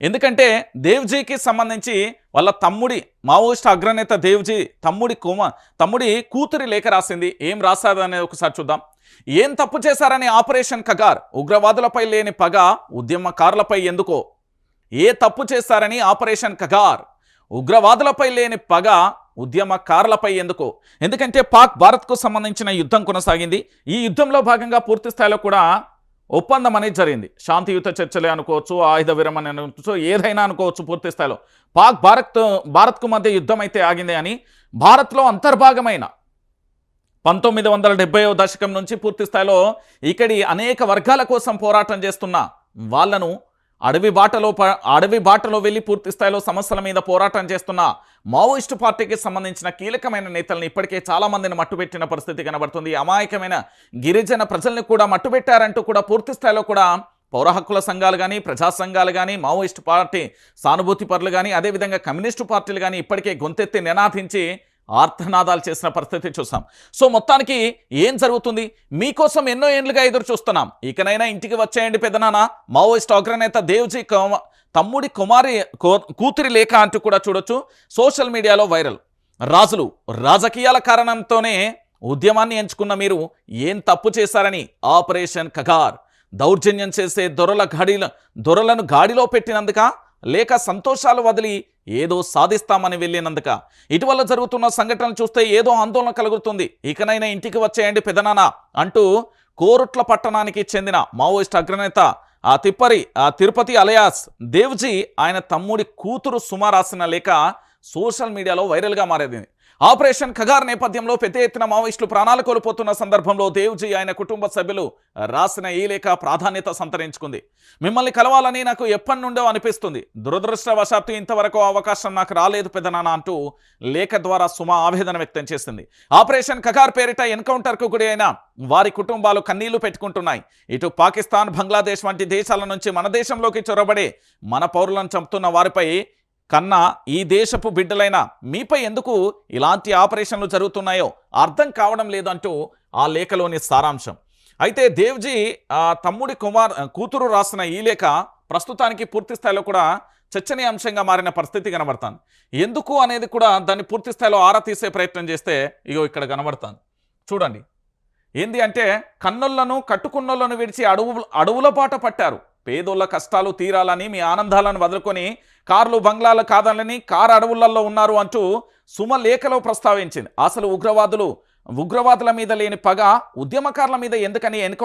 ఎందుకంటే దేవ్జీకి సంబంధించి వాళ్ళ తమ్ముడి మావోయిస్ట్ అగ్రనేత దేవ్జీ తమ్ముడి కూతురి లేఖ రాసింది. ఏం రాసాదనేది ఒకసారి చూద్దాం. ఏం తప్పు చేశారని ఆపరేషన్ కగార్, ఉగ్రవాదులపై లేని పగ ఉద్యమకారులపై ఎందుకో. ఏ తప్పు చేశారని ఆపరేషన్ కగార్, ఉగ్రవాదులపై లేని పగ ఉద్యమకారులపై ఎందుకో. ఎందుకంటే పాక్ భారత్కు సంబంధించిన యుద్ధం కొనసాగింది. ఈ యుద్ధంలో భాగంగా పూర్తి స్థాయిలో కూడా ఒప్పందం అనేది జరిగింది. శాంతియుత చర్చలే అనుకోవచ్చు, ఆయుధ విరమణ అనుకోవచ్చు, ఏదైనా అనుకోవచ్చు. పూర్తి స్థాయిలో పాక్ భారత్కు మధ్య యుద్ధం అయితే ఆగింది అని భారత్లో అంతర్భాగమైన 1970వ దశకం నుంచి పూర్తి స్థాయిలో ఇక్కడి అనేక వర్గాల కోసం పోరాటం చేస్తున్న వాళ్లను అడవి బాటలో వెళ్ళి పూర్తి స్థాయిలో సమస్యల మీద పోరాటం చేస్తున్న మావోయిస్టు పార్టీకి సంబంధించిన కీలకమైన నేతలను ఇప్పటికే చాలా మందిని మట్టుబెట్టిన పరిస్థితి కనబడుతుంది. అమాయకమైన గిరిజన ప్రజల్ని కూడా మట్టుబెట్టారంటూ కూడా పూర్తి స్థాయిలో కూడా పౌర హక్కుల సంఘాలు కానీ, ప్రజా సంఘాలు కానీ, మావోయిస్టు పార్టీ సానుభూతి పరులు కానీ, అదేవిధంగా కమ్యూనిస్టు పార్టీలు కానీ ఇప్పటికే గొంతెత్తి నినాదించి ఆర్తనాదాలు చేసిన పరిస్థితి చూసాం. సో మొత్తానికి ఏం జరుగుతుంది? మీకోసం ఎన్నో ఏళ్లుగా ఎదురు చూస్తున్నాం, ఇకనైనా ఇంటికి వచ్చేయండి పెదనాన్న. మావోయిస్ట్ అగ్రనేత దేవ్జీ తమ్ముడి కూతురి లేఖ అంటూ కూడా చూడొచ్చు. సోషల్ మీడియాలో వైరల్. రాజకీయాల కారణంతోనే ఉద్యమాన్ని ఎంచుకున్న మీరు ఏం తప్పు చేశారని ఆపరేషన్ కగార్, దౌర్జన్యం చేసే దొరలను గాడిలో పెట్టినందుక, లేక సంతోషాలు వదిలి ఏదో సాధిస్తామని వెళ్ళినందుక? ఇటీవల జరుగుతున్న సంఘటనలు చూస్తే ఏదో ఆందోళన కలుగుతుంది. ఇకనైనా ఇంటికి వచ్చేయండి పెదనాన్న అంటూ కోరుట్ల పట్టణానికి చెందిన మావోయిస్ట్ అగ్రనేత తిరుపతి అలయాస్ దేవ్జీ ఆయన తమ్ముడి కూతురు సుమ రాసిన లేఖ సోషల్ మీడియాలో వైరల్గా మారేది. ఆపరేషన్ ఖగార్ నేపథ్యంలో పెద్ద ఎత్తున మావోయిస్టులు ప్రాణాలు కోల్పోతున్న సందర్భంలో దేవ్జీ ఆయన కుటుంబ సభ్యులు రాసిన ఈ లేఖ ప్రాధాన్యత సంతరించుకుంది. మిమ్మల్ని కలవాలని నాకు ఎప్పటి నుండో అనిపిస్తుంది, దురదృష్టవశాత్తు ఇంతవరకు అవకాశం నాకు రాలేదు పెదనాన్న అంటూ లేఖ ద్వారా సుమ ఆవేదన వ్యక్తం చేసింది. ఆపరేషన్ ఖగార్ పేరిట ఎన్కౌంటర్కు గురి అయిన వారి కుటుంబాలు కన్నీళ్లు పెట్టుకుంటున్నాయి. ఇటు పాకిస్తాన్, బంగ్లాదేశ్ వంటి దేశాల నుంచి మన దేశంలోకి చొరబడే మన పౌరులను చంపుతున్న వారిపై కన్నా ఈ దేశపు బిడ్డలైన మీపై ఎందుకు ఇలాంటి ఆపరేషన్లు జరుగుతున్నాయో అర్థం కావడం లేదంటూ ఆ లేఖలోని సారాంశం. అయితే దేవ్జీ తమ్ముడి కూతురు రాసిన ఈ లేఖ ప్రస్తుతానికి పూర్తి స్థాయిలో కూడా చర్చనీయాంశంగా మారిన పరిస్థితి కనబడుతుంది. ఎందుకు అనేది కూడా దాన్ని పూర్తి స్థాయిలో ఆరా తీసే ప్రయత్నం చేస్తే ఇగో ఇక్కడ కనబడుతుంది చూడండి. ఏంది అంటే, కన్నులను కట్టుకున్నోళ్లను విడిచి అడవుల బాట పట్టారు, పేదోళ్ళ కష్టాలు తీరాలని మీ ఆనందాలను వదులుకొని కార్లు బంగ్లాలు కాదాలని కారు అడవులలో ఉన్నారు అంటూ సుమ లేఖలో ప్రస్తావించింది. అసలు ఉగ్రవాదుల మీద లేని పగ ఉద్యమకారుల మీద ఎందుకని